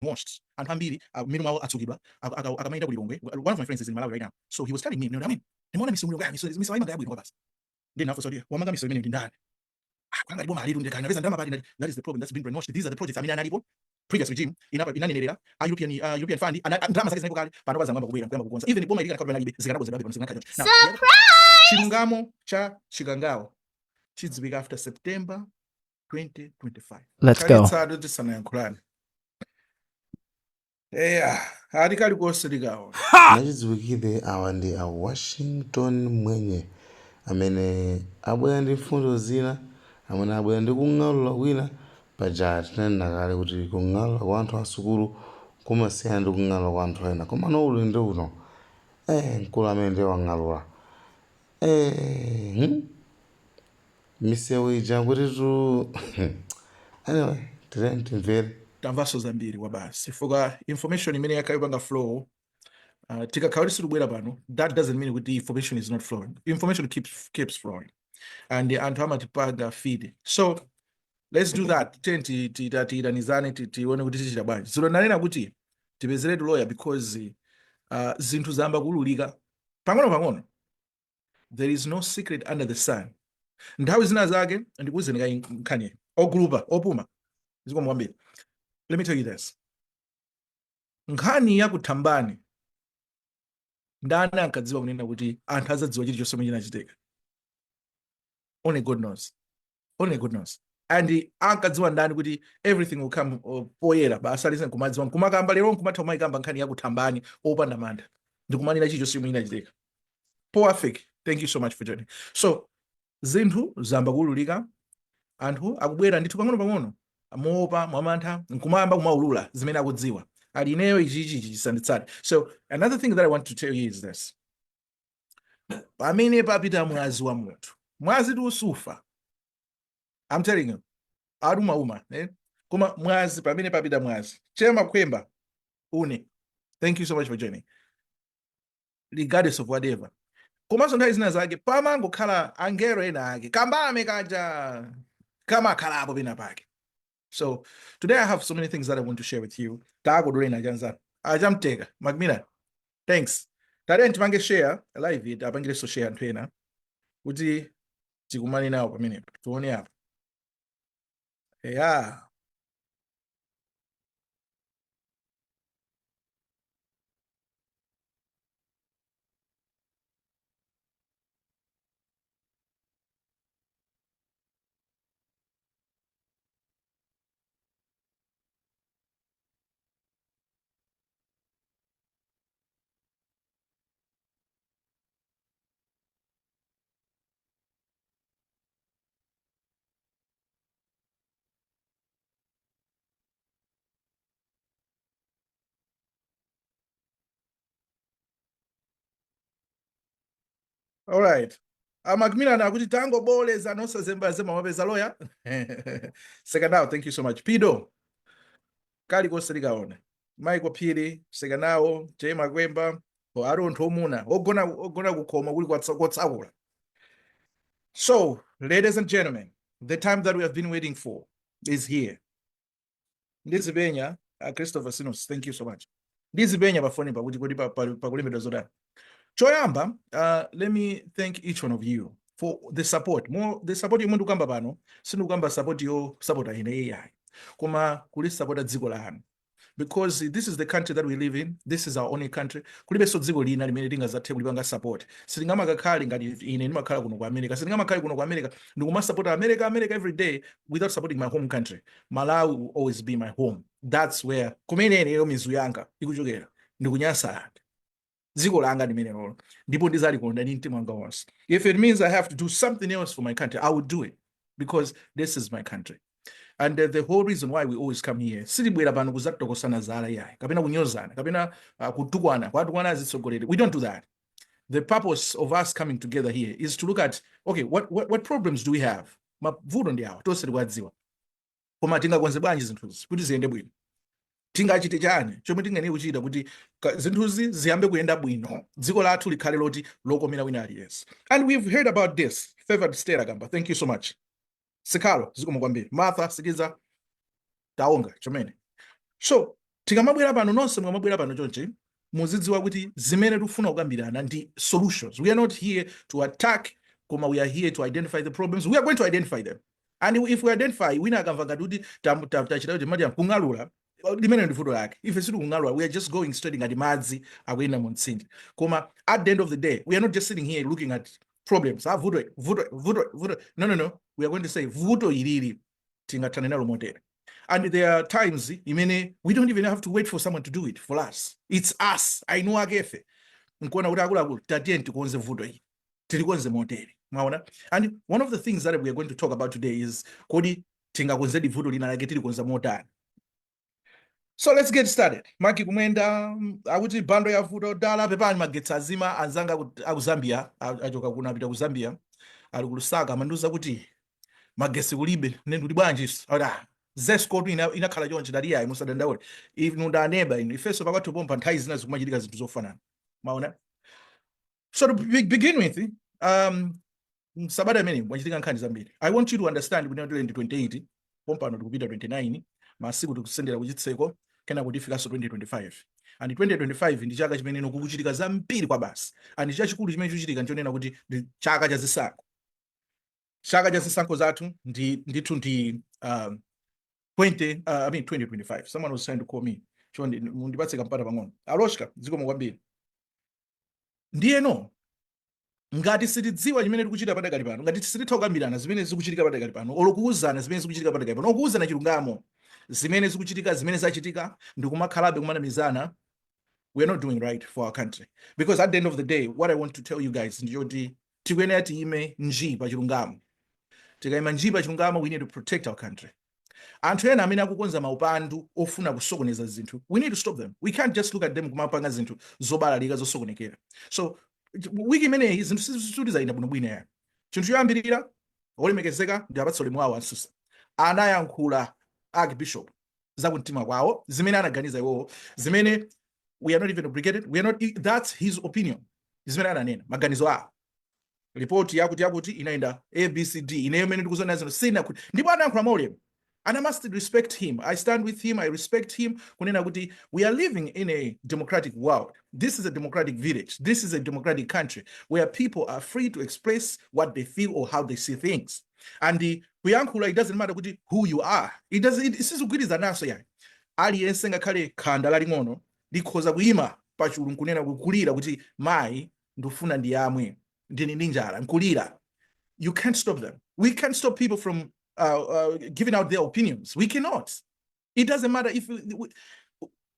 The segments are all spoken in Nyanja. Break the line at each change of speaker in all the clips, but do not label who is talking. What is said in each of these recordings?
brainwashed. And Pambiri, meanwhile, Atsukibla, Akamaida Bulongwe, one of my friends is in Malawi right now. So he was telling me, you know what I mean? The more Miseu Gami, so Miss Waima Gabi Robas. Then after Sodia, Wamaga Miss Women in Dad. That is the problem that's been brainwashed. These are the projects. I mean, previous regime in European fund and drama size even the bomb idea surprise Chilungamo cha Chigangao. She's big after September 2025.
Let's go.
Yeah, hadikali kosirigawo.
Nachizwikire awandi a Washington Mwenye amene abwera ndi mfundo zina amene abwera ndi kung'alula wina paja tinanena kale kuti kung'alula kwa anthu asukulu kumasiyana ndi kung'alula kwa anthu ena koma uli ndi uno mkulu amene ndi wang'alula Miseu ija kutitu anyway timvere
tamvaso zambiri wabasi fuka information imene yakayipanga flow tikakhaulisi lubwera pano that doesn't mean that the information is not flowing. Information keeps flowing and anthu amatipanga feed. So let's do that. Tiiranizane tione kuti tichita bwanji. Zilo nanena kuti tipezeretu lawyer because zinthu zamba kululika pang'ono. There is no secret under the sun. Nthawi zina zake ndikuwuzeni nkhani ogulupa opuma zikomwambiri. Let me tell you this. Nkhani yakuthambani ndani ankadziwa kunena kuti anthu azadziwa chilichonse chomwe chinachitika. Only God knows. Only God knows. And ankadziwa ndani kuti everything will come poyera basalize nkumadziwa nkumakamba lero nkumatha umayikamba nkhani yakuthambani opanda mantha ndikumanira chilichonse chomwe chinachitika. Perfect. Thank you so much for joining. So zinthu zamba kululika anthu akubwera ndithu pang'ono moopa mwamantha nkumamba kumaulula zimene akudziwa ali ineyo ichichi chisanditsati. So another thing that I want to tell you is this. Pamene papita mwazi wa munthu mwazi tu usufa. I'm telling you uma koma mwazi pamene papita mwazi chema kwemba une. Thank you so much for joining regardless of whatever. Komaso nthawi zina zake pamangokhala angelo ena ake kambame kaja kama khalapo pena pake. So today I have so many things that I want to share with you. Tagodolena janza. Ajamtega. Magmina. Thanks. Tade ntipange share live it apangile so share ntwena. Kuti tikumani nawo pamene. Tuone hapa. Yeah. All right. Magmina na kuti tango bole za nosa zemba mawapeza lawyer. Second out, thank you so much. Pido. Kali kosirikaone. Maiko Pili, Seganao, Jema Gwemba, or Aron Tomuna, Ogona Gukoma, we got what's our. So, ladies and gentlemen, the time that we have been waiting for is here. This is Benya, Christopher Sinos, thank you so much. This is Benya Bafoni, but we go Choyamba, let me thank each one of you for the support. More the support you want to come babano, Sinugamba support you support in AI. Kuma kuli support dziko lanu. Because this is the country that we live in. This is our only country. Kulibe so dziko lina limene lingazatheke kulipanga support. Silingama kakhali ngati ine ndimakhala kuno ku America. Silingama khali kuno ku America. Ndikuma support America every day without supporting my home country. Malawi will always be my home. That's where kumenene yo mizu yanga ikuchokera. Ndikunyasa. Dziko langa limene lolo. Ndipo ndizali konda ndi mtima wanga wonse. If it means I have to do something else for my country, I would do it because this is my country. And the whole reason why we always come here, silibwera pano kuzatokosana zala yayi, kapena kunyozana, kapena kutukwana, kwatukwana azitsogolere. We don't do that. The purpose of us coming together here is to look at, okay, what problems do we have? Mavuto ndi awa, tonse tikuwadziwa. Koma tingakwanze bwanji zinthuzi, kuti ziyende bwino. Tingachite chani, chomwe tingene kuchita kuti zinthuzi ziyambe kuyenda bwino. Dziko lathu likhale loti lokomera wina aliyense. And we've heard about this. Favored Stella Gamba, thank you so much. Sikalo, zikomo kwambiri. Martha, Sikiza, Taonga, chomene. So, tikamabwera pano nonse mukamabwera pano chonchi muzidziwa kuti zimene tikufuna kukambirana ndi solutions. We are not here to attack, koma we are here to identify the problems. We are going to identify them, and if we identify, wina akamva ngati kuti tachita kuti mati kung'alula limene ndi vuto lake. Ife sitili kung'alula, we are just going straight ngati madzi akuyenda mu mtsinje. Koma at the end of the day, we are not just sitting here looking at problems. Vuto. No. We are going to say vuto ilili tingathane nalo motere. And there are times we don't even have to wait for someone to do it for us. It's us. I know akefe. Nkona kuti akulu tatiyeni tikonze vuto iyi. Tilikonze motere. Maona? And one of the things that we are going to talk about today is kodi tingakonze vuto lina lake tilikonza motani. So let's get started. Maki kumenda akuti bando ya vuto dala pepani magetsa azima anzanga aku Zambia achoka kuna apita ku Zambia ali kulusaka manduza kuti magesi kulibe ndi bwanji ora zesco inakhala chonchi dali yayi musadandaule if nunda neighbor ifeso pakati pompa nthawi zina zikumachitika zinthu zofanana. Maona? So to begin with, sabata imene mwachitika nkhani zambiri. I want you to understand kuti 2028 pompano tikupita 29 masiku tikusendera kuchitseko kena kutifikanso 2025. And 2025 ndi chaka chimene kukuchitika zambiri kwa basi. And chachikulu chimene chikuchitika nchonena kuti ndi chaka cha zisankho. Chaka cha zisankho zathu ndithu ndi 2025. Someone was trying to call me. Chondi mundipatse kampata pang'ono. Aloshka zikomo kwambiri. Ndiyeno ngati sitidziwa chimene tikuchita padakali pano, ngati sititha kukambirana zimene zikuchitika padakali pano, olokuwuzana zimene zikuchitika padakali pano, okuwuzana chilungamo zimene zikuchitika, zimene zachitika, ndikumakhalabe kumanamizana, we are not doing right for our country. Because at the end of the day, what I want to tell you guys ndi kuti tikuyenera tiyime nji pa chilungamo. Tikayima nji pa chilungamo, we need to protect our country. Anthu ena amene akukonza maupandu ofuna kusokoneza zinthu, we need to stop them. We can't just look at them kumapanga zinthu zobalalika zosokonekera. So wiki imeneyi zinthu sizituti zayenda bwinobwino ya chinthu choyambirira olemekezeka ndi apatsa ulemu wawo ansusa anayankhula archbishop zakumtima kwawo zimene anaganiza iwowo zimene we are not even obligated, we are not, that's his opinion, zimene ananena maganizo awo. Report yakuti inaenda ABCD ineyo imene ndikuzona zinthu sina kuti ndipo anayankhula maulemu. And I must respect him. I stand with him. I respect him. Kunena kuti we are living in a democratic world. This is a democratic village. This is a democratic country where people are free to express what they feel or how they see things. And the kuyankhula, it doesn't matter who you are. It sizugwiriza naso yani. Aliyense ngakhale khanda laling'ono likhoza kuyima pachulu nkunena kukulira kuti mayi ndufuna ndiyamwe ndini ninjala nkulira. You can't stop them. We can't stop people from giving out their opinions. We cannot. It doesn't matter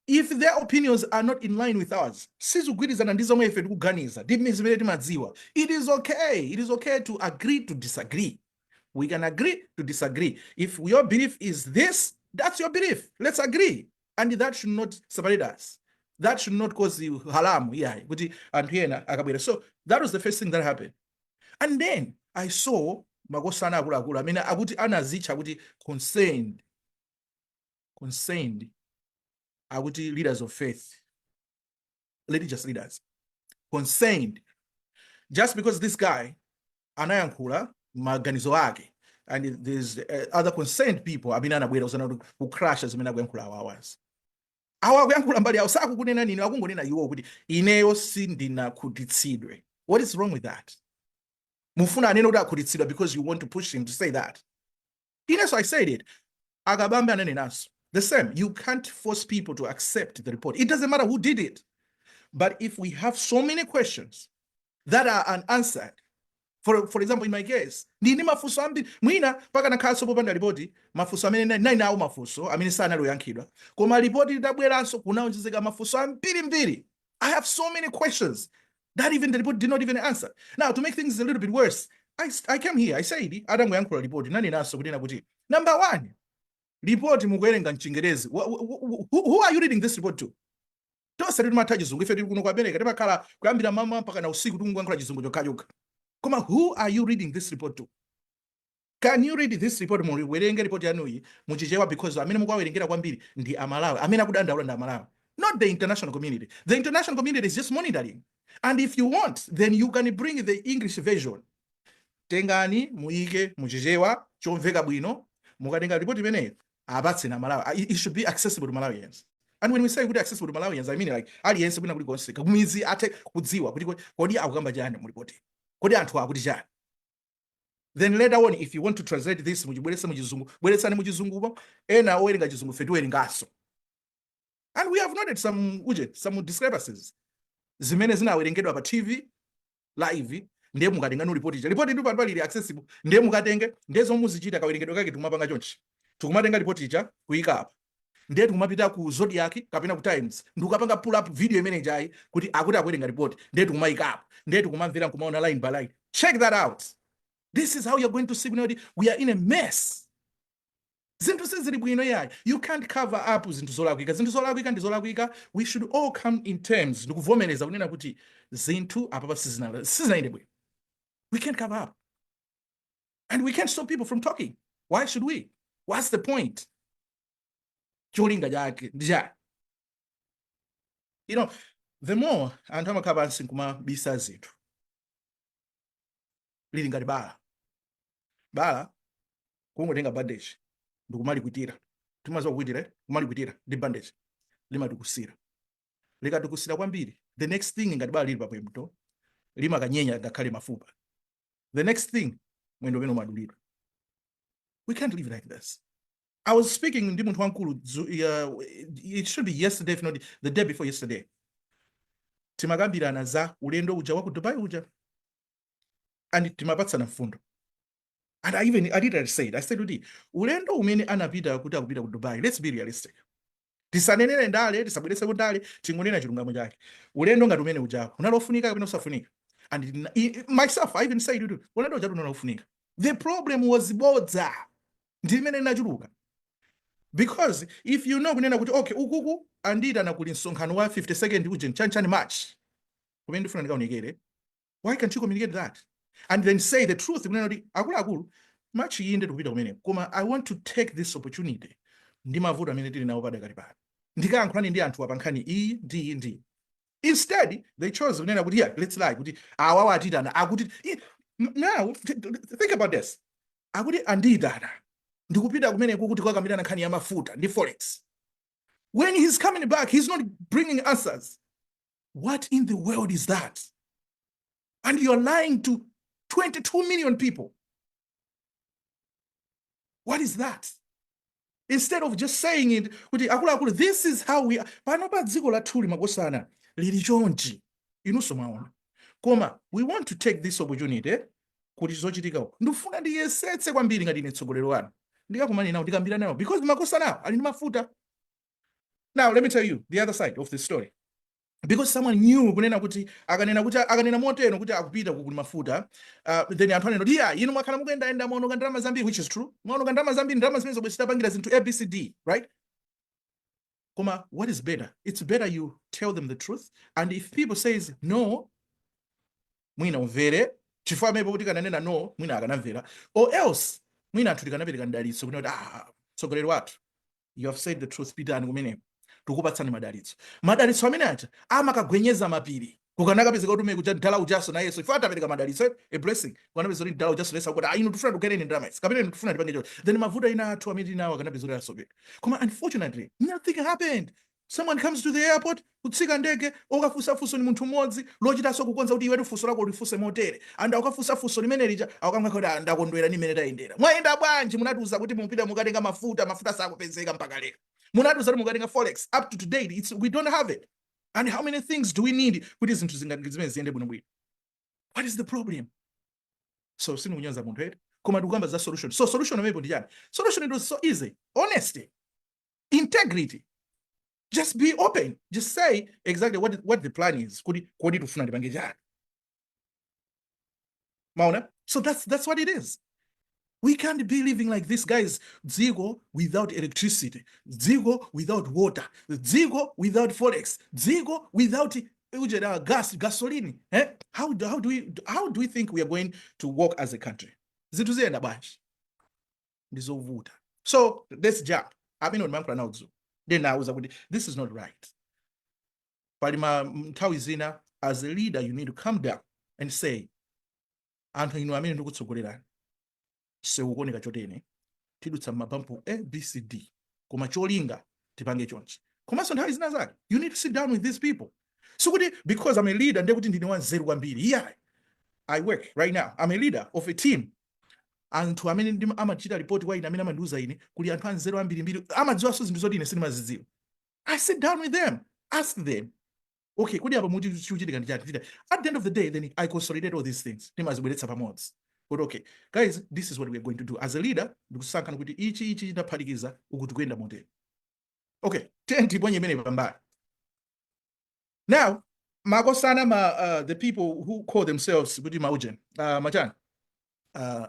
if their opinions are not in line with ours. It is okay. It is okay to agree to disagree. We can agree to disagree. If your belief is this, that's your belief. Let's agree. And that should not separate us. That should not cause you haram. So that was the first thing that happened. And then I saw magosana akula I mean akuti anazicha akuti concerned akuti leaders of faith, religious leaders concerned just because this guy anayankhula maganizo ake and there's other concerned people amene anabwera usana ku crash zimene akuyankhula awawas awa akuyankhula mbali yawo sakukunena nini akungonena iwo kuti ineyo sindina khutitsidwe. What is wrong with that? Mufuna anene kuti akhutitsidwa because you want to push him to say that. So I said it. Agabambe anene naso. The same. You can't force people to accept the report. It doesn't matter who did it. But if we have so many questions that are unanswered, for example, in my case, nini mafuso ambiri mwina paka nakhaso popanda ripoti mafuso amene nine awo mafuso amene sana loyankhidwa koma ripoti lidabweranso kunaonjezeka mafuso ambiri. I have so many questions that even the report did not even answer. Now, to make things a little bit worse, I came here, I said, Adam yankula report, nani naso kudina kuti. Number one, report mukuwerenga mchingerezi. Who are you reading this report to? Tosa ridu mata jizungu, ife kuno kwa bene, kadeba kala, kuambira mama mpaka na usiku tungu yankula jizungu jokajoka. Koma, who are you reading this report to? Can you read this report muri werenge report yanui, muchichewa because amina mukwa werengera kwa mbili, ndi amalawe, amina kudanda ula nda amalawe. Not the international community. The international community is just monitoring. And if you want, then you can bring the English version. Tengani, muike, muchichewa, chomveka bwino, mukatenga report imene, abatse na Malawi. It should be accessible to Malawians. And when we say kuti accessible to Malawians, I mean like aliyense kwina kuli konse kumizi athe kudziwa kuti kodi akukamba chani mulipoti, kodi anthu akuti chani. Then later on, if you want to translate this mujibweresa mujizungu, bweretsani mujizungu, ena owerenga chizungu fetu werengaso. And we have noted some discrepancies. Zimene zinawerengedwa pa TV live ndiye mukatenga no report report ndi pali accessible ndiye mukatenge ndezo muzichita kawerengedwa kake tumapanga chonchi tukumatenga report ija kuyika apa ndiye tukumapita ku Zodiac kapena ku Times ndikupanga pull up video imene jai kuti akuti akuwerenga report ndiye tukumayika apa ndiye tukumamvera kumaona line by line. Check that out. This is how you're going to see we are in a mess. Zinthu sizili bwino yayi. You can't cover up zinthu zolakwika. Zinthu zolakwika ndi zolakwika. We should all come in terms ndikuvomereza kunena kuti zinthu apa sizinaende bwino. We can't cover up. And we can't stop people from talking. Why should we? What's the point? Cholinga jake ndija. You know, the more anthu amakhala pansi kumabisa zinthu. Lili ngati bala kungotenga bandage ndikumalikwitira timaziwa kukwitira kumalikwitira ndi bandage limatikusira likatikusira kwambiri, the next thing ngati bala lili papemto limakanyenya ngakhale mafupa, the next thing mwendo umene umadulidwa. We can't live like this. I was speaking ndi munthu wankulu it should be yesterday if not the day before yesterday. Timakambirana za ulendo uja wa ku Dubai uja and timapatsana mfundo. And I did say it. I said, ulendo umene anapita kuti akupita ku Dubai, let's be realistic. Tisanenene ndale, tisabwerese kundale, tingonena chilungamo chake. Ulendo ngati umene ujako, unalofunika kapena usafunika. And myself, I even said, ulendo ujako unalofunika. The problem was bodza. Ndimene nachuluka. Because if you know kunena kuti, okay, ukuku, andida na kuli nsonkhano wa 52nd uje chanchani March. Kumene ndifuna ndikaonekere. Why can't you communicate that? And then say the truth. Much yinde kupita kumene. Koma I want to take this opportunity. Ndimavuto amene tili nawo pada kali pano. Ndikayankhulani ndi anthu apa nkhani iyi ndi. Instead, they chose kunena kuti let's lie kuti awawa atidana akuti now think about this. Akuti andidana. Ndikupita kumene kuti kwakambirana nkhani ya mafuta ndi forex. When he's coming back, he's not bringing answers. What in the world is that? And you're lying to 22 million people. What is that? Instead of just saying it, this is how we are. Panopa dziko la thuli makosana lili chonchi. Inunso maona. Koma, we want to take this opportunity kuti zochitika. Ndifuna ndiyesetse kwambiri ngati ine tsogolero wanu. Ndikakumani nawo ndikambira nawo because makosana ali ndi mafuta. Now let me tell you the other side of the story. Because someone knew kunena kuti akanena moteno kuti akupita kukuli mafuta, then anthu anena inu mwakhala mukuyenda mwaononga ndalama zambiri, which is true. Mwaononga ndalama zambiri, ndalama zimene zobwezita pangira zinthu ABCD, right? Koma, what is better? It's better you tell them the truth. And if people says no, mwina umvere, chifukwa mepo kuti kananena no, mwina akanamvera. Or else, mwina anthu tikanapereka ndalitso kunena tsogoleri wathu, you have said the truth, pitani kumenepo. Tukupatsani madalitso amene acha amakagwenyeza mapiri kukanakapezeka kuti umekuja ndala ujaso na Yesu ifa atapereka madalitso a blessing kukanapezeka kuti ndala ujaso lesa kuti inu tufuna tukeneni ndalama isi kapena tufuna tipange choncho, then mavuto ina athu amene nawo akanapezeka asogera. Koma unfortunately nothing happened. Someone comes to the airport, kutsika ndege, okafusa fuso ni munthu mmodzi, lochitaso kukonza kuti iwetu fuso lako ulifuse motere. Anda okafusa fuso limene lija, akamanga kuti ndakondwera ni imene tayendera. Mwayenda bwanji munatiuza kuti mupita mukatenga mafuta sakupezeka mpaka lero. Munatiuza kuti mukatenga forex. Up to today, we don't have it. And how many things do we need kuti zinthu zimene ziyende bwinobwino? What is the problem? So sinukunyoza munthu eti. Koma tikukamba za solution. So solution imepo ndi chani? Solution is so easy. Honesty. Integrity. Just be open. Just say exactly what the plan is. Kodi tufuna tipange chani. Maona? So that's what it is. We can't be living like this, guys. Zigo without electricity. Zigo without water. Zigo without forex. Zigo without gasoline. How do we think we are going to work as a country? Zitu ziyenda bwanji. Ndizovuta. So let's jump. Amino ndimayankhula nawo dzulo. Then I was like, this is not right. Pali nthawi zina, as a leader, you need to come down and say, anthu inu amene ndikutsogolerani. Seukoneka chotene tidutsa mapampu ABCD koma cholinga tipange chonchi. Komaso nthawi zina zake. You need to sit down with these people. So because I'm a leader, ndekuti ndine wanzeru kwambiri. Yeah, I work right now. I'm a leader of a team. Anthu amene amachita report kwa ine amene amandiuza ine kuli anthu anzeru ambirimbiri amadziwanso zinthu zoti ine sindimazidziwa. I sit down with them, ask them, okay, kodi apa muti chiuchitika ndi chati. At the end of the day, then I consolidate all these things. Ndimazibweretsa pamodzi. But okay, guys, this is what we are going to do. As a leader, ndikusankhana kuti ichi ndaphatikiza ukuti kuyenda motere. Okay, tiponyere imene pambali. Now, makosana the people who call themselves kuti maujen, machani,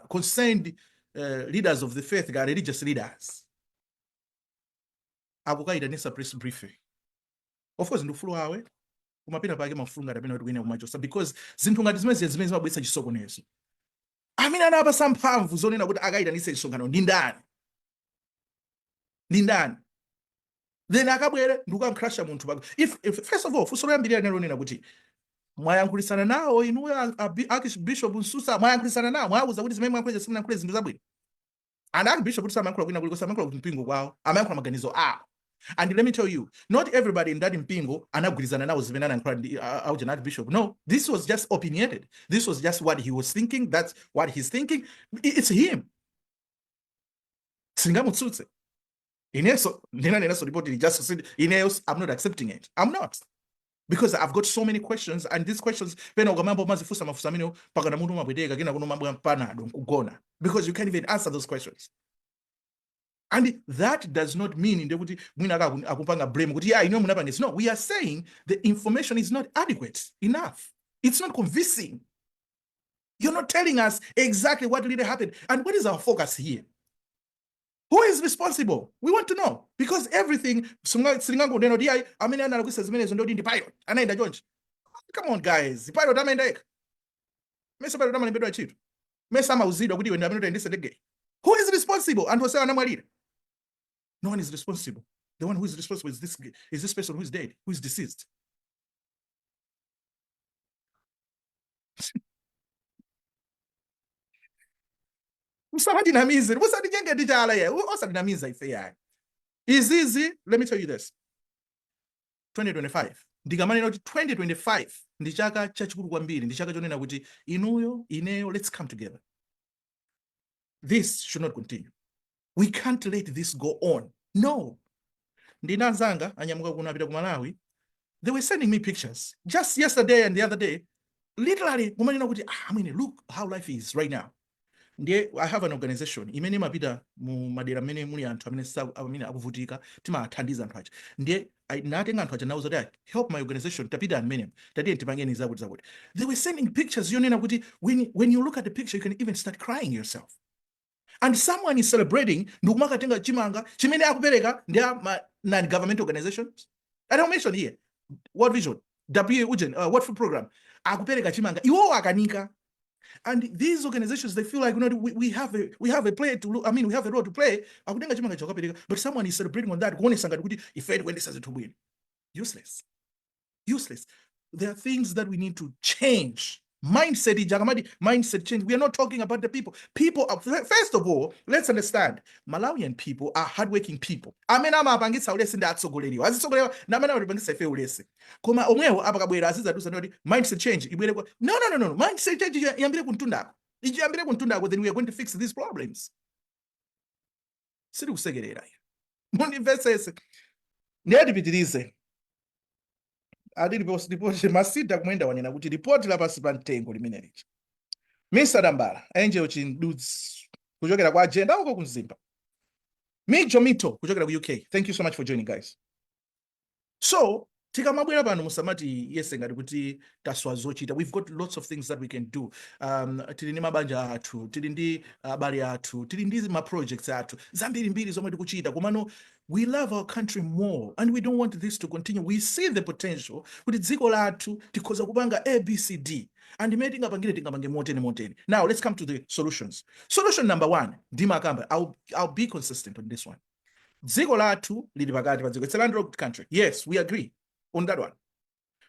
concerned leaders of the faith, religious leaders. Akukayitanisa press briefing. Of course, ndufulu awe, kumapita pake mafulunga tapena kuti kwene kumachosa, because zinthu ngati zimene zimabweretsa chisokonezo. Amene anapasa mphamvu zonena kuti akayitanise chisonkhano ndi ndani? Ndi ndani? Then akabwere ndikukamcrasha munthu pake. If first of all, funso loyambirira nalonena kuti mwayankhulisana nawo inuyo Archbishop Nsusa, mwayankhulisana nawo, mwauza kuti zimene mwayankhulira simunayankhule zinthu zabwino. And Archbishop kuti samayankhula kwina kuliko samayankhula kuti mpingo kwawo, amayankhula maganizo awo. And let me tell you, not everybody in that mpingo anagwirizana nawo zimene anayankhula auja Archbishop. No, this was just opinionated. This was just what he was thinking. That's what he's thinking. It's him. Singamutsutse. Ineso, nena report just said, Ineos, I'm not accepting it. I'm not. Because I've got so many questions, and these questions, because you can't even answer those questions. And that does not mean no, we are saying the information is not adequate enough. It's not convincing. You're not telling us exactly what really happened. And what is our focus here? Who is responsible? We want to know. Because everything, come on, guys. Who is responsible? And no one is responsible. The one who is responsible is this person who is dead, who is deceased. Is easy. Let me tell you this. 2025. Ndikamane noti 2025 ndi chaka chachikulu kwambiri, ndi chaka chonena kuti ineyo, let's come together. This should not continue. We can't let this go on. No. Ndinanzanga anyamuka kunapita ku Malawi. They were sending me pictures just yesterday and the other day. Literally, look how life is right now. I have an organization. Imene mapita mu madera mene muli anthu amene akuvutika timathandiza anthu aja. Ndiye natenga anthu aja nauza kuti help my organization tapita amene tatiye tipangeni zakuti. They were sending pictures yonena kuti when you look at the picture you can even start crying yourself. And someone is celebrating ndikumatenga chimanga chimene akupereka ndi non-government organizations. I don't mention here. World Vision, World Food Program, akupereka chimanga. Iwo akanika. And these organizations, they feel like we have a play to look. We have a role to play. But someone is celebrating on that. Useless. There are things that we need to change. Mindset change. We are not talking about the people. People are, first of all, let's understand, Malawian people are hardworking people. Mindset change. No. Mindset change. Then we are going to fix these problems. Masita kumwenda wanena kuti report la pasi pa mtengo limene lichi. Mr. Dambala, Angel Chindudzi, kuchokera kwa agenda uko kumzimba. Mijo Mito, kuchokera ku UK. Thank you so much for joining, guys. So, tikamabwera pano musamati yese ngati kuti taswazochita. We've got lots of things that we can do. Tili ndi mabanja athu, tili ndi abale athu, tili ndi ma projects athu. Zambiri mbiri zomwe tikuchita. Kumano, we love our country more and we don't want this to continue. We see the potential kuti dziko lathu tikoza kupanga ABCD. And imene tingapange moteni. Now, let's come to the solutions. Solution number 1, Dima Kamba. I'll be consistent on this one. Dziko lathu lili pakati pa dziko. It's a landlocked country. Yes, we agree on that one.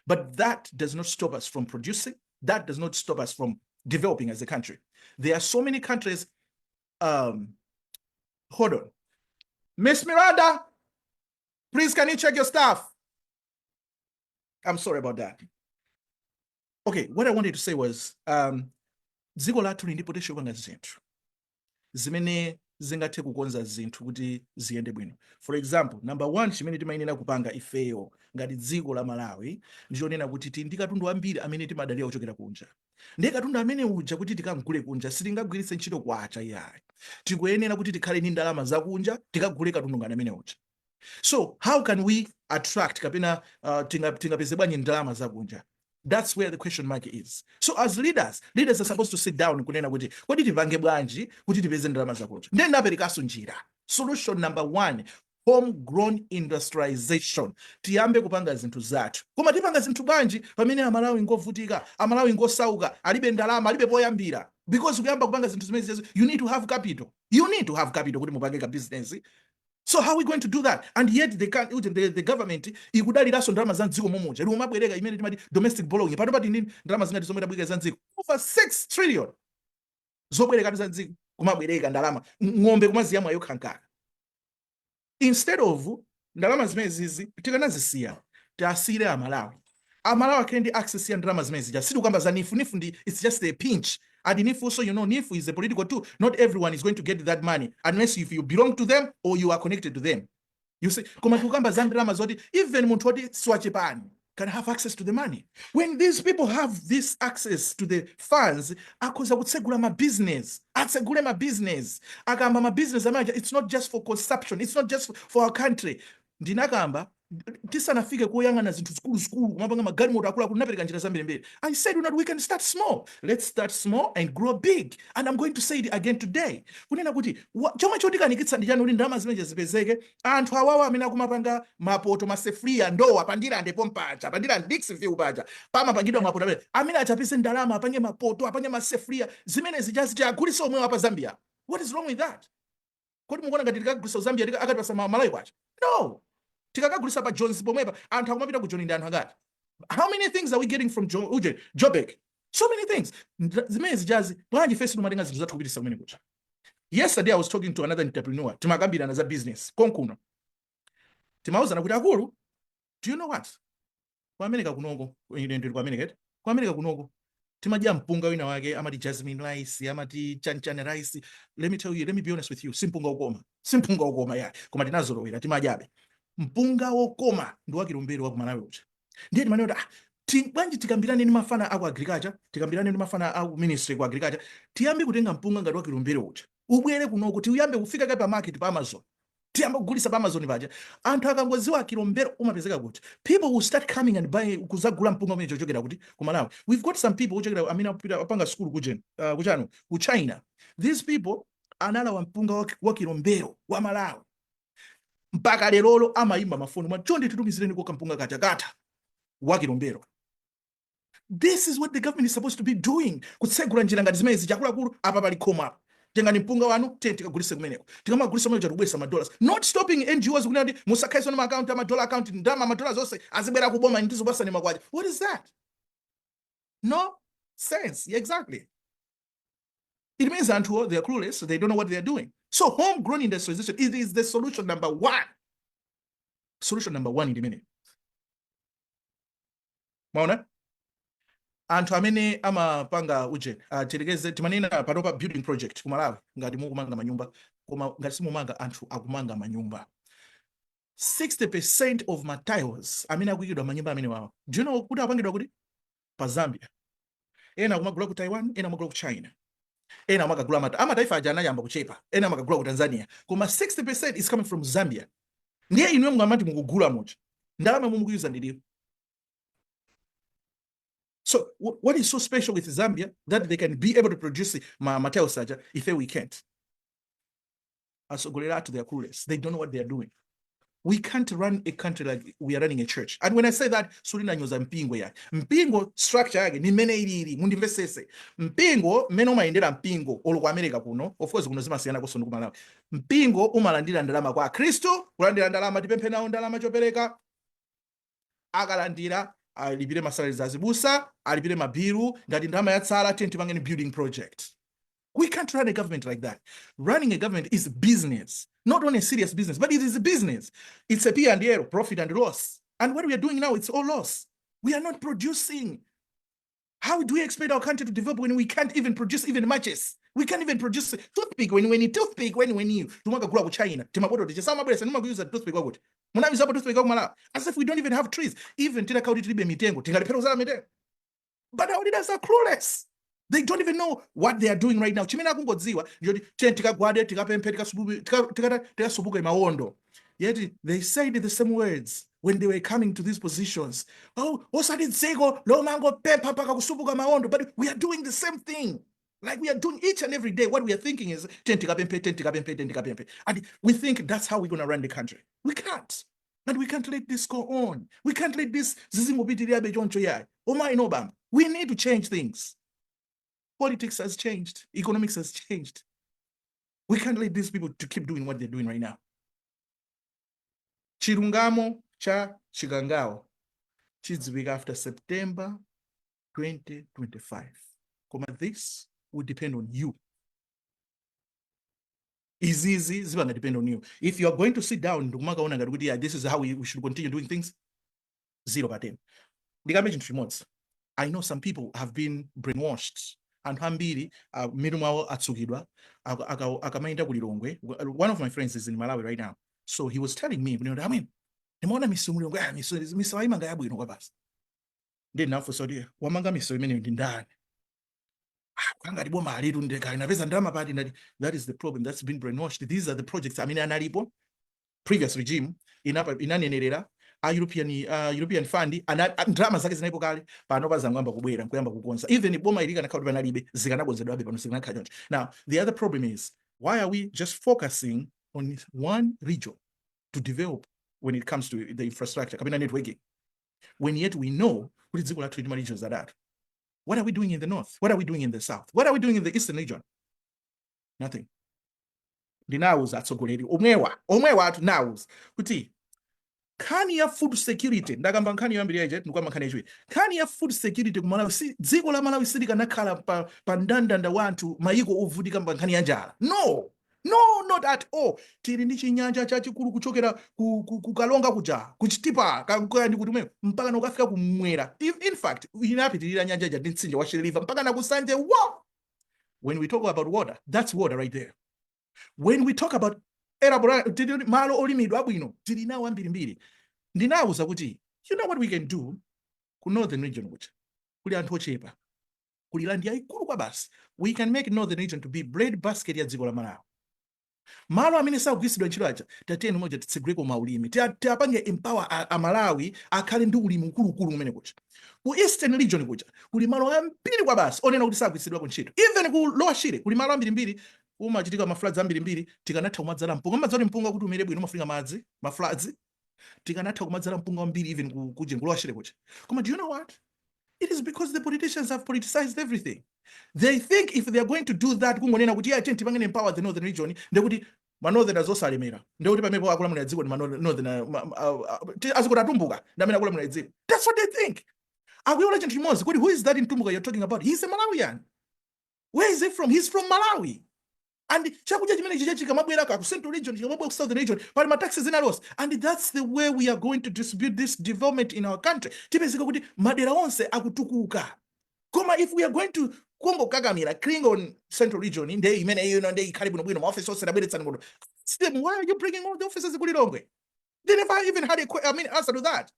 But that does not stop us from producing. That does not stop us from developing as a country. There are so many countries. Hold on. Miss Miranda, Please, can you check your stuff? I'm sorry about that. Okay, what I wanted to say was, dziko lathu ndi potential kupanga zinthu zimene zingathe kukonza zinthu kuti ziyende bwino. For example, number one, chimene timayenera kupanga ifeyo ngati dziko la Malawi ndichonena kuti tili ndi katundu ambiri amene timadalira kuchokera kunja. Ndiye katundu amene uja kuti tikamgule kunja sitingagwiritse ntchito kwacha iyayi. Tikuyenera kuti tikhale ndi ndalama zakunja tikagule katundu ngati amene uja. So how can we attract kapena tingapeze bwanji ndalama zakunja? That's where the question mark is. So as leaders are supposed to sit down kunena kuti kodi tipange bwanji kuti tipeze ndalama zakunja. Ndiye ndaperekaso njira. Solution number one, homegrown industrialization. Tiyambe kupanga zinthu zathu. Koma tipanga zinthu bwanji pamene Amalawi ngovutika, Amalawi ngosauka, alibe ndalama, alibe poyambira. Because ukuyamba kupanga zinthu zimene you need to have capital. You need to have capital kuti mupange ka business. So how are we going to do that? And yet they can't, the government ikudaliraso ndalama za dziko momoja. Iliwo mabwereka imene timati domestic borrowing. Pano pati ndi ndalama zingati zomwe tabweka za dziko. Over 6 trillion. Zobwereka za dziko kumabwereka ndalama. Ng'ombe kumaziyamwa yokhankhala. Instead of ndalama zimene zizi tikanazisiya tiasire Amalawi. Amalawi can access ya ndalama zimene zija. Situ kwamba za nifu ndi it's just a pinch. And NIFU, so you know, NIFU is a political tool. Not everyone is going to get that money unless if you belong to them or you are connected to them. You see, even Muntoti Swachipani can have access to the money. When these people have this access to the funds, akoza kutsegula ma business. Atsegule ma business. Akamba ma business, it's not just for consumption. It's not just for our country. Ndinakamba, tisanafike kuyangana zinthu skulu kumapanga magari moto akula kunapereka njira zambiri mbere. I said we can start small. Let's start small and grow big. And I'm going to say it again today. Kunena kuti chomwe chodikanikitsa ndi chanu kuti ndalama zimene zipezeke anthu awawa amene akumapanga mapoto masefria ndowa pandira ndipo mpacha pandira Dixville pacha pamapangidwa mapoto amene achapise ndalama apange mapoto apange masefria zimene zijazi tiagulisa omwe apa Zambia. What is wrong with that? Kodi mukuona ngati tikagulisa Zambia akatipasa Malawi kwacha? No. Tikakagulisa pa Jones pomwepa anthu akumapita ku John ndi anthu angati. How many things are we getting from Jobek? So many things. Zimene zijazi bwanji face tumatenga zinthu zathu kupitisa kumene kucha. Yesterday I was talking to another entrepreneur. Timakambirana za business konkuno. Timauzana kuti akulu, do you know what? Kwa America kunoko, kwa America kunoko. Timadya mpunga wina wake amati jasmine rice, amati chanchan rice. Let me be honest with you. Simpunga ukoma ya. Koma tinazolowera timadyabe. Mpunga wokoma ndi wakilumbiro wa kumalawi uja. Ndiye timanena bwanji tikambirane ndi mafana aku agriculture, tikambirane ndi mafana aku ministry ku agriculture, tiyambe kutenga mpunga ngati wakilumbiro uja. Ubwere kunoko tiyambe kufika kai pa market pa Amazon. Tiyambe kugulisa pa Amazon paja. Anthu akangoziwa kilumbiro umapezeka kuti. People will start coming and buy kuzagula mpunga umene chochokera kuti kumalawi. We've got some people ochokera amene apanga school ku China. These people analawa mpunga wakilumbiro wa Malawi. Mpaka lero amayimba mafoni mwa chonde titumizireni kwa kampunga kachakata wakilombero. This is what the government is supposed to be doing. Kutsegula njira ngati zimene zijakulu apa pali koma. Tengani mpunga wanu tikagulise kumeneko. Tikamagulisa mwe chatubwesa $. Not stopping NGOs kunati musakhaisa na account ama dollar account ndama $. Zonse azibera kuboma ndizo basa ni makwaje. What is that? No sense. Exactly. It means that they are clueless, so they don't know what they are doing. So homegrown industrialization is the solution number one. Solution number one in the minute. Maona? Anthu amene amapanga uje tilegeze timanena panopa building project kumalawi ngati mukumanga manyumba koma ngati simumanga anthu akumanga manyumba. 60% of materials amene akuyikidwa manyumba amene wawo. Do you know kuti apangidwa kuti pa Zambia? Ena akumagula ku Taiwan, ena akumagula ku China. Ena amakagula amataifa aja anayamba kuchepa. Ena amakagula ku Tanzania. Koma 60% is coming from Zambia. Ndiye inwe mngamati mukugula moja. Ndalama mumukuyuza ndilipo. So what is so special with Zambia that they can be able to produce material such if we can't? Asogolera to their clueless. They don't know what they are doing. We can't run a country like we are running a church. And when I say that, surina nyoza mpingo ya. Mpingo structure yake ni mene ili mundimvesese. Mpingo meno maendera mpingo olo kwa America kuno. Of course kuno zima siyana koso nukumalawi. Mpingo umalandira ndalama kwa Kristo, kulandira ndalama tipemphe nawo ndalama chopereka. Akalandira alipire masalari za zibusa, alipire mabiru, ngati ndalama yatsala tenti pangeni building project. We can't run a government like that. Running a government is business, not only a serious business, but it is a business. It's a P&L, profit and loss. And what we are doing now, it's all loss. We are not producing. How do we expect our country to develop when we can't even produce even matches? We can't even produce toothpick when you tumaka kula ku China. Timaboto ticha sama bwesa numa kuuza toothpick wakuti. Muna use toothpick wakumala. As if we don't even have trees. Even tina kaudi tilibe mitengo. Tingalipero za mitengo. But our leaders are clueless. They don't even know what they are doing right now. Chimena kungodziwa njoti tika gwade tika pempe tika subuka mawondo. Yet they said the same words when they were coming to these positions. Oh, osadidzeko lo mango pepa paka kusubuka mawondo. But we are doing the same thing. Like we are doing each and every day. What we are thinking is tika pempe. And we think that's how we're going to run the country. We can't. And we can't let this go on. We can't let this we need to change things. Politics has changed. Economics has changed. We can't let these people to keep doing what they're doing right now. Chilungamo cha Chigangao chidziwika after September 2025. This will depend on you. Is easy, it's going to depend on you. If you are going to sit down, this is how we should continue doing things, 0%. I know some people have been brainwashed. And hambiri mirumawo atsukidwa akamaenda kulilongwe. One of my friends is in Malawi right now, so he was telling me, I mean, nimeona Miseu mulilongwe, Miseu aimanga yabwino kwa basi. Then now for Saudi, wamanga Miseu imene ndi ndani. Kanga liboma alitu ndeka inapeza ndama pati ndati. That is the problem. That's been brainwashed. These are the projects. I mean, analipo previous regime inanenerera European fund drama zake zinaipo kale pano bazangamba kubwera nkuyamba kukonza even boma ilika na kaudi banalibe zikanagonzedwa pano zikanakhajonje. Now the other problem is, why are we just focusing on one region to develop when it comes to the infrastructure kabina networking, when yet we know kuti dziko lathu lili regions that? What are we doing in the north? What are we doing in the south? What are we doing in the eastern region? Nothing. Ndinauza atsogoleri omwewa atu nauza kuti kani ya food security ndakamba nkhani yoyambirira ije ndikwamba nkhani ichwe kani ya food security kumalawi dziko la Malawi silikanakhala pa ndandanda wanthu mayiko ovutika mba nkhani ya njala. No, not at all. Tili ndi chinyanja chachikulu kuchokera kukalonga kuja kuchitipa ndi kuti umwe mpaka nokafika kumwera. In fact inapitirira nyanja ija ndi mtsinje wa Chilima mpaka na kusanje. Wow! When we talk about water, that's water right there. When we talk about malo olimidwa abwino tili nawo ambirimbiri. Ndinauza kuti, you know what we can do ku northern region kucha kuli anthu ochepa kuli landi yaikulu kwa basi. We can make northern region to be bread basket ya dziko la Malawi. Malo amene sagwisidwa ntchito aja tatiyeni moja titseguleko maulimi tiapange empower a Malawi akhale ndi ulimi mkulukulu umene kucha. Ku eastern region kucha kuli malo ambiri kwa basi onena kuti sagwisidwa ku ntchito. Even ku lower Shire kuli malo ambirimbiri umachitika mafloods ambirimbiri tikanatha kumadzala mpunga. Madzala mpunga kuti umere bwino umafunika madzi mafloods tikanatha kumadzala mpunga ambiri even kuje lower Shire kucha. Koma do you know what? It is because the politicians have politicized everything. They think if they are going to do that, kungonena kuti ya tenti pangene empower the northern region, ndekuti northern azosalemera. Ndekuti pamepo akula muna dziko northern azikuti atumbuka ndamene akula muna dziko. That's what they think. Akuyola chinthu chimodzi kuti who is that in Tumbuka you're talking about? He's a Malawian. Where is he from? He's from Malawi. And chakudya chimene chichachika mabwera ku central region chikamabwera ku southern region pali ma taxes ina loss. And that's the way we are going to distribute this development in our country. Tipezeka kuti madera onse akutukuka. Koma if we are going to Kongo kagamira Klingon central region in day imene you know day ikhali bwino ma office onse labweretsa ngodo. Still, why are you bringing all the offices ku Lilongwe? They never even had answer to that.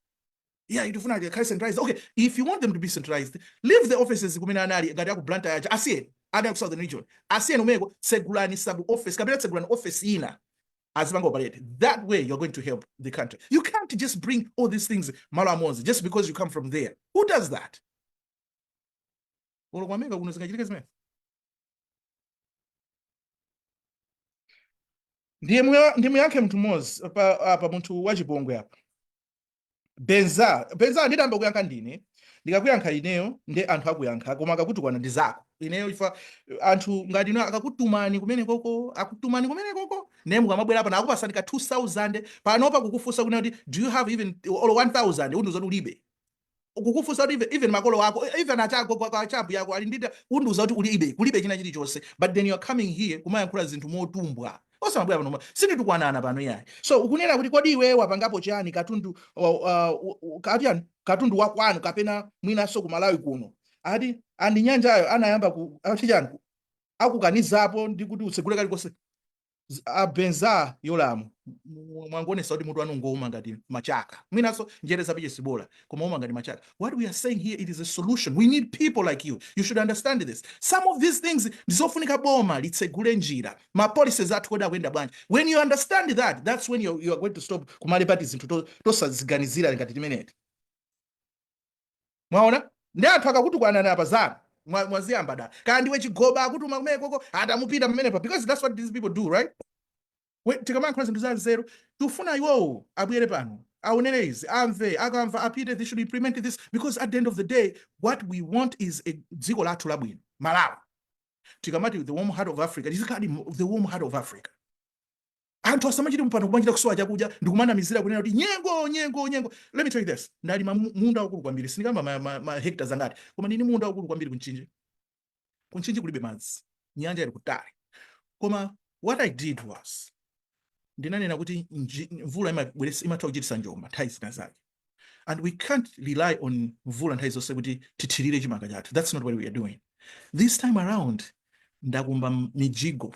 Yeah, you defuna the centralized. Okay, if you want them to be centralized, leave the offices kumene anali ngati aku Blantyre aja asiye ada ku southern region. Asiye nomeko segulani sub office kabira segulani office ina as bango operate. That way you're going to help the country. You can't just bring all these things malamozi just because you come from there. Who does that? Ndiye yake mtu mozi apa muntu wachipongwe apa. Benza ndidamba kuyankha ndine ndikakuyankha ineyo ndi anthu akuyankha koma akakutukwana ndi zako ineyo ifa anthu ngati ino akakutumani kumene koko ne mukamabwera apa nakupasani ka 2000 panopa kukufunsa kuti do you have even all 1000 undu zoti ulibe kukufusa kuti even makolo wako even achako kwa chapu yako alindita unduza kuti kulibe china chilichonse, but then you are coming here kumayankhula zinthu motumbwa osamabwera pano sinditukuanana pano yayi. So ukunena kuti kodi iwe wapangapo chani katundu katundu wakwanu kapena mwinaso ku Malawi kuno ati andi nyanjayo anayamba achijani akukanizapo ndi kuti usegule kalikonse abenza yolamu mwangonesa kuti mutu anu ngouma ngati machaka mwinaso njere zapiche sibola koma uma ngati machaka. What we are saying here, it is a solution. We need people like you. You should understand this. Some of these things ndizofunika boma litsegule njira ma policies athu koda kwenda bwanji. When you understand that, that's when you are going to stop kumalipati zinthu tosaziganizira ngati timeneti. Mwaona ndi anthu akakuti kuanana apa zana mwaziyamba da kandi wechigoba akutuma kumene koko atamupita pamene pa, because that's what these people do, right? Tikamankhula zinthu za nzeru tufuna iwowo abwere pano aonere izi amve akamva apite, they should implement this, because at the end of the day what we want is a dziko lathu labwino Malawi. Tikamati the warm heart of Africa, tizikadi the warm heart of Africa. Anthu asamachiti mpano kubanjira kusowa chakudya ndikumana mizira kunena kuti nyengo. Let me tell you this, ndali munda ukulu kwambiri sinikamba ma hectares angati koma nini munda ukulu kwambiri kunchinji kulibe madzi, nyanja iri kutali. Koma what I did was ndinanena kuti mvula imatha kuchitisa njomba nthawi zina zake, and we can't rely on mvula nthawi zonse kuti tithirire chimanga chathu. That's not what we are doing. This time around ndakumba mijigo,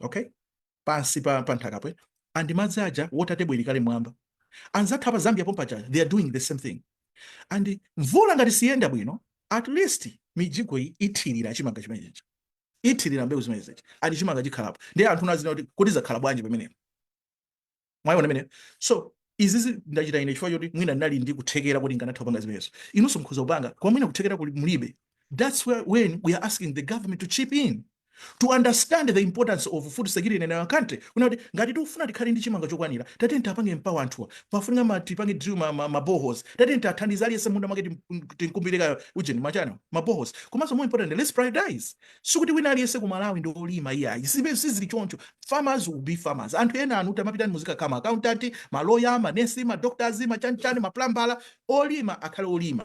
okay, pansi pa nthaka and madzi aja water table ilikale mwamba, anzathu apa Zambia pompa chaja they are doing the same thing. And mvula ngati siyenda bwino, at least mijigo iyi ithirira chimanga chimenechi, ithirira mbewu zimenechi andi chimanga chikhalapo. Ndi anthu nazina kuti kodi zakhala bwanji pamenepo. Mwayiona mene. So izizi ndachita ine chifukwa choti mwina ndinali ndi kuthekera kuti nganatha kupanga zimenezo. Inunso mukhoza kupanga kwa mwina kuthekera kuli mulibe. That's when we are asking the government to chip in, to understand the importance of food security in our country. Unati ngati tikufuna tikhale ndi chimanga chokwanira tatenti apange mpawa anthuwa pafunika tipange drill ma boreholes, tatenti athandize aliyense munda mwake tinkumbirika ujeni machana ma boreholes. Komanso more important, let's prioritize. Sukuti wina aliyense ku Malawi ndi olima iyayi sizili choncho. Farmers will be farmers. Anthu ena anu tamapitani muzika kama accountant, ma lawyer, ma nurse, ma doctors, ma chanchani, ma plumbers, olima akhale olima.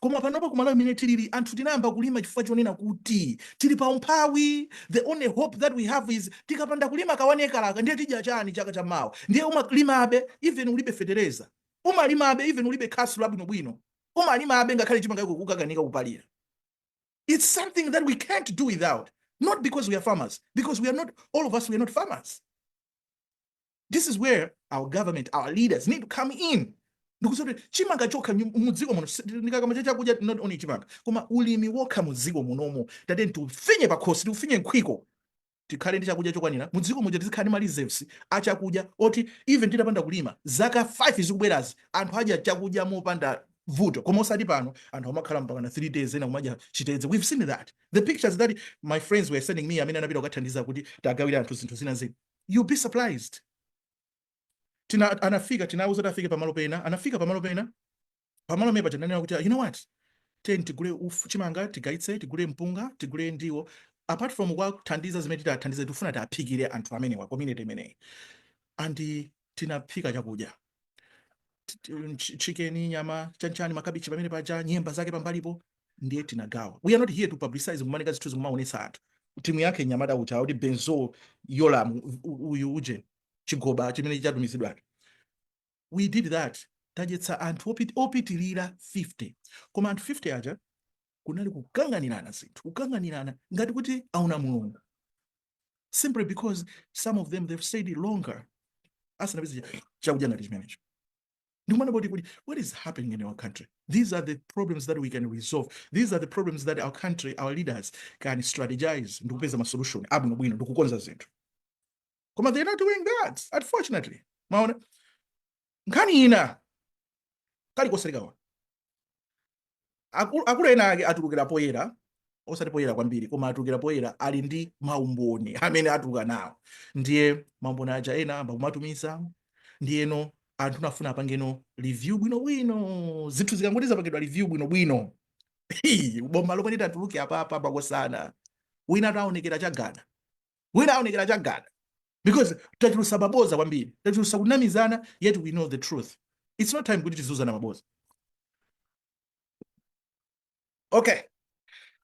Koma panopa ku Malawi mine tilili anthu tinayamba kulima chifukwa chonena kuti tili pa umphawi. The only hope that we have is tikapanda kulima kawanekalaka ndiye tidya chani chaka chamawa. Ndiye umalimabe even ulibe fetereza, umalimabe even ulibe khasu labwinobwino, umalimabe ngakhale chimanga iko kukakanika kupalira. It's something that we can't do without, not because we are farmers, because we are not, all of us, we are not farmers. This is where our government, our leaders need to come in. Ndikuti chimanga chokha mudziko muno ndikakama chakudya, not only chimanga koma ulimi wokha mudziko munomo tatenti tufinye pakhosi tufinye nkhwiko tikhale ndi chakudya chokwanira mudziko muja tizikhale ma reserves achakudya oti even titapanda kulima zaka 5 zikubwerazi anthu adya chakudya mopanda vuto. Koma osati pano anthu amakhala mpaka na 3 days ena kumadya chitedze. We've seen that, the pictures that my friends were sending me amene anapita kukathandiza kuti tagawira anthu zinthu zina zina. You'll be surprised. Anafika tinauza tafike pamalo pena, anafika pamalo pena pamalo mepa chananena kuti you know what, ten tigule chimanga tigaitse, tigule mpunga, tigule ndiwo. Apart from kuthandiza zimene titathandiza tifuna taphikire anthu amene wa community imeneyi. And tinaphika chakudya chicken, nyama, chanchani, makabichi pamene paja, nyemba zake pambalipo ndiye tinagawa. We are not here to publicize kumanika zithu zikumaonesa anthu. Timu yake nyamata ucha kuti benzo yolamu uyu uje chigoba chimene chatumizidwa. We did that. Tajetsa anthu opitilira 50. Koma anthu 50 aja kunali kukanganirana zinthu, kukanganirana ngati kuti auna mulungu. Simply because some of them they've stayed longer. Asana bizi chakudya ngati chimenecho. Ndikumana bodi kuti what is happening in our country? These are the problems that we can resolve. These are the problems that our country, our leaders can strategize ndikupeza ma solution abwinobwino ndikukonza zinthu. Koma they're not doing that, unfortunately. Maona nkhani ina kali koserekawa akulu ena ake atulukira poyera, osati poyera kwambiri koma atulukira poyera ali ndi maumboni amene atuluka nawo. Ndiye maumboni aja ena amba kumatumiza, ndiyeno anthu nafuna apangeno review bwinobwino, zinthu zikangoti zapangidwa review bwinobwino boma lomwe litatuluke apa pakosana wina ataonekera chagada, wina aonekera chagada. Because tachulusa maboza kwambiri, tachulusa kunamizana, yet we know the truth. It's not time kuti tizuzana maboza. Okay.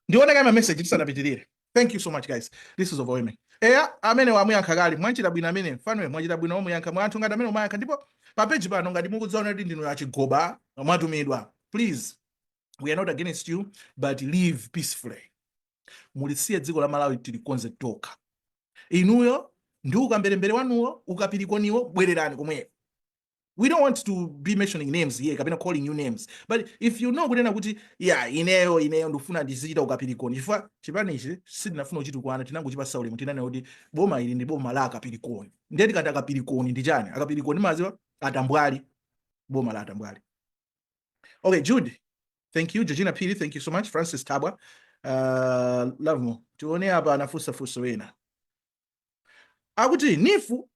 Ndione kama message tisanapitirire. Thank you so much guys. This is overwhelming. Eya amene wamuyankha kale mwanchita bwino amene fanwe mwachita bwino omuyankha mwanthu ngati amene umayankha ndipo pa page pano ngati mukudziona kuti ndinu achigoba mwatumidwa. Please, we are not against you but live peacefully. Mulisiye dziko la Malawi tilikonze toka. Inuyo ndi ukambelembere wanuwo ukapirikoniwo bwererani komwe. We don't want to be mentioning names here, kapena calling you names. But if you know kunena kuti yeah ineyo ndofuna ndizichita ukapirikoni. Chifukwa chipani ichi sitinafuna kuchita kwana tinango chipasa ulemu tinane kuti boma ili ndi boma la akapirikoni. Ndeti kati akapirikoni ndi chani? Akapirikoni maziwa atambwali. Boma la atambwali. Okay, Jude. Thank you. Georgina Pili, thank you so much. Francis Tabwa. Love mo. Tuone hapa anafusa wena. Akuti nifu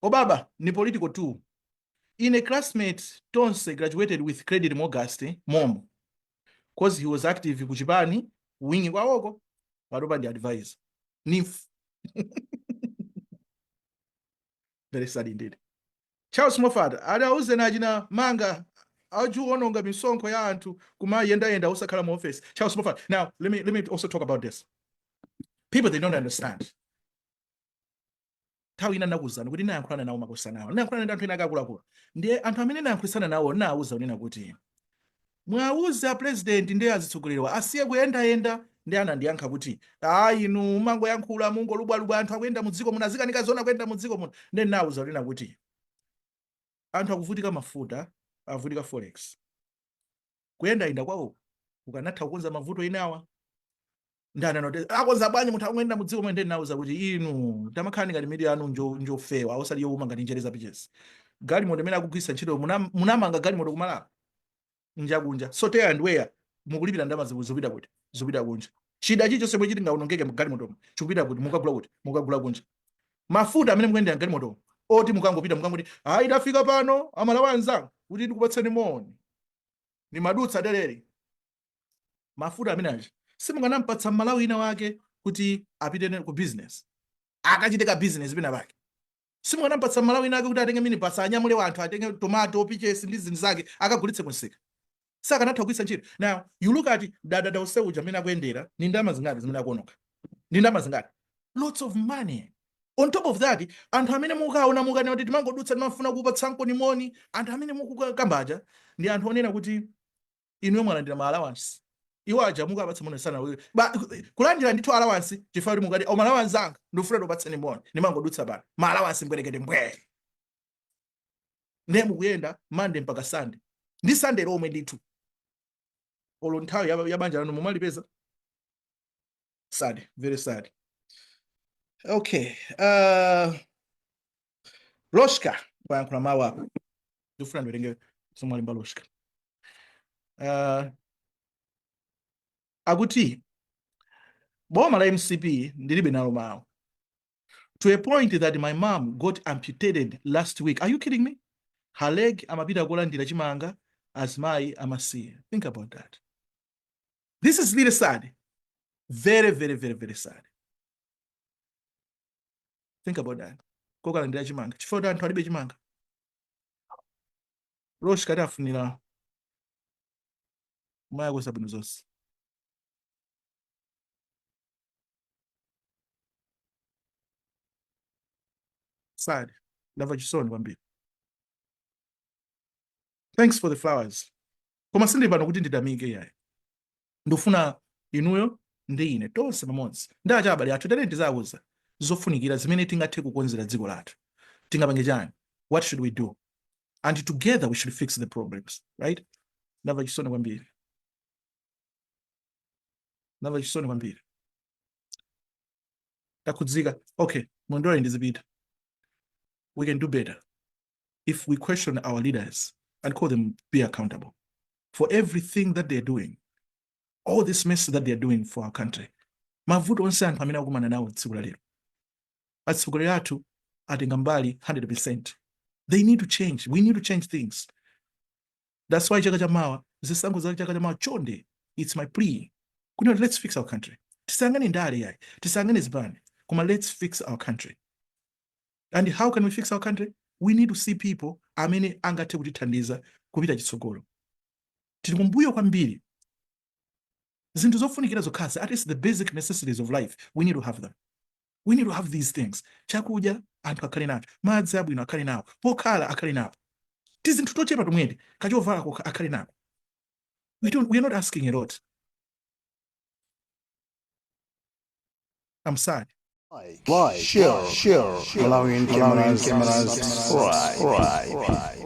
obaba ni political too. In a classmate, Tonse graduated with credit Mogaste, Mom, because he was active in Kuchibani, wingi kwa oko, waroba the advice. Nif. Very sad indeed. Charles Moffat, ada uze na jina manga, aju ononga misonko ya antu, kuma yenda usakala mo office. Charles Moffat. Now, let me also talk about this. People, they don't understand. Tawi ina nakuzana kuti nayankhulana nawo makosana nawo nayankhulana ndi anthu ena akakula ndiye anthu amene nayankhulisana nawo nawuza unena kuti mwauza president ndiye azitsogolerwa asiye kuyenda ndi anandiyankha kuti inu mangoyankhula mungolubwalubwa anthu akuyenda mu dziko muno azikanika zona kuyenda mu dziko muno ndiye nawuza unena kuti anthu akuvutika mafuta avutika forex kuyenda kwawo ukanatha kukonza mavuto inawa ndana note akonza bwanyi munthu akuyenda mu dziko mwende nawuza kuti inu tamakhani ngati media anu njofewa osali yowuma ngati njereza pitches galimoto imene akugwisa ntchito munamanga galimoto kumala njakunja soteya ndiweya mukulipira ndama zopita kuti zopita kunja chida chicho semwe chiti ngaunongeke mu galimoto chikupita kuti mukagula kunja mafuta amene mukuyendera galimoto oti mukangopita mukangoti idafika pano amalawa anzanga kuti ndikupatseni moni ni madutsa delere mafuta amene aja simunganampatsa Malawi ina wake kuti apite ku business akachitika business pina pake simunganampatsa Malawi ina wake kuti atenge mini pasa anyamule wanthu atenge tomato pitches ndi zinthu zake akagulitse kunsika saka natha kugwisa ntchito. Now you look at dada useuja amene akuyendera ni ndama zingati zimene akuonoka ndi ndama zingati lots of money. On top of that anthu amene mukaona mukane kuti timangodutsa timafuna kupatsa ni moni anthu amene mukukambaja ndi anthu onena kuti inuyo mwalandira ma allowance iwo aja mukapatsa moni sana kulandira ndithu allowance chifukwa kuti mukati ma allowance anga ndifuna topatsa ni moni ndimangodutsa pano ma allowance mbwerekete mbwe ndiye mukuyenda Monday mpaka Sunday ndi Sunday lomwe ndithu olo nthawi ya banja lanu mumalipeza sad, very sad. Okay, Loshka wayankhula mawu apa ndifuna ndiwerenge somwalimba Loshka akuti boma la MCP ndilibe nalo mawu to a point that my mom got amputated last week. Are you kidding me? Her leg amapita kulandira chimanga as my amasiye. Think about that. This is really sad. Very, very, very, very sad. Think about that. Kokalandira chimanga chifukwa anthu alibe chimanga. Loshka tafunira maya kusabwino zonse. Sad. Lava chisoni kwambiri. Thanks for the flowers. Koma sindi pano kuti ndidamike yayi. Ndofuna inuyo ndi ine tonse pamodzi. Ndacha abale athu tene tizawuza zofunikira zimene tingathe kukonzera dziko lathu. Tingapange chani? What should we do? And together we should fix the problems, right? Lava chisoni kwambiri. Lava chisoni kwambiri. Takudzika. Okay, mondole ndizipita. We can do better if we question our leaders and call them be accountable for everything that they're doing, all this mess that they're doing for our country. Mavuto onse anthu amene akumana nawo tsiku la lero. Atsogoleri athu atenga mbali 100%. They need to change. We need to change things. That's why chaka chamawa, zisango za chaka chamawa chonde, it's my plea. Let's fix our country. Tisangane ndale yayi, tisangane zibane. Kuma let's fix our country. And how can we fix our country? We need to see people amene angathe kutithandiza kupita chitsogolo. Tili kumbuyo kwambiri zinthu zofunikira zokhazi, at least the basic necessities of life, we need to have them. We need to have these things. Chakudya anthu akhale nacho, madzi abwino akhale nawo, pokhala akhale napo, tizinthu tochepa tomwene, kachovalako akhale nako. We are not asking a lot. I'm sorry.
Like, share, allowing cameras, right.